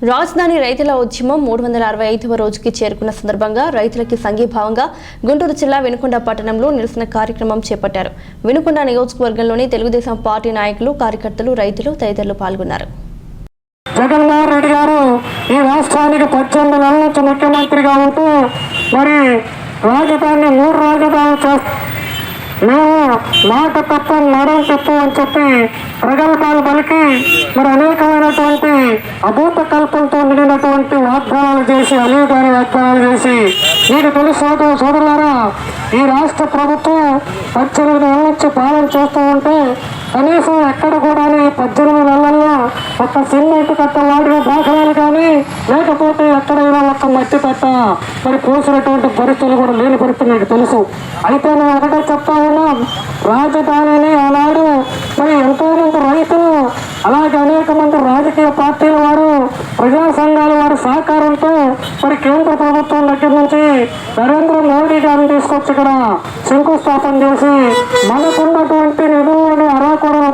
రాజధాని రైతుల ఉద్యమం 365వ రోజుకి చేరుకున్న సందర్భంగా రైతులకి సంఘీభావంగా గుంటూరు జిల్లా వినుకొండ పట్టణంలో నిరసన కార్యక్రమం చేపట్టారు. వినుకొండ నియోజకవర్గంలోని తెలుగుదేశం పార్టీ నాయకులు, కార్యకర్తలు, రైతులు తదితరులు పాల్గొన్నారు. జగన్మోహన్ రెడ్డి గారు ఈ రాష్ట్రానికి 18 నెలల నుంచి ముఖ్యమంత్రిగా ఉంటూ మరి రాజధాని 3 రాజధానులు మేము మాట తప్ప నడం తప్పు అని చెప్పి ప్రగల్భాలు పలికి మరి అనేకమైనటువంటి అభూత కల్పంతో నిండినటువంటి వాగ్దానాలు చేసి అనేక వాగ్దానాలు చేసి మీకు తెలుసు సోదరులారా, ఈ రాష్ట్ర ప్రభుత్వం 18 నెలల నుంచి పాలన చేస్తూ ఉంటే కనీసం ఎక్కడ కూడా 18 నెలల్లో ఒక సిమెంట్ కట్ట వాడిన దాఖలాలు కానీ లేకపోతే ఎక్కడైనా ఒక మట్టి కట్ట మరి పోసినటువంటి పరిస్థితులు కూడా లేని పరిస్థితి మీకు తెలుసు. అయితే మేము ఒకటే చెప్తా ఉన్నాం, రాజధానిని ఆనాడు మరి ఎంతో మంది రైతులు అలాగే అనేక మంది రాజకీయ పార్టీల వారు, ప్రజా సంఘాల వారి సహకారంతో మరి కేంద్ర ప్రభుత్వం దగ్గర నుంచి నరేంద్ర మోడీ గారిని తీసుకొచ్చి ఇక్కడ శంకుస్థాపన చేసి మనకున్నటువంటి నిధులను అరాకొర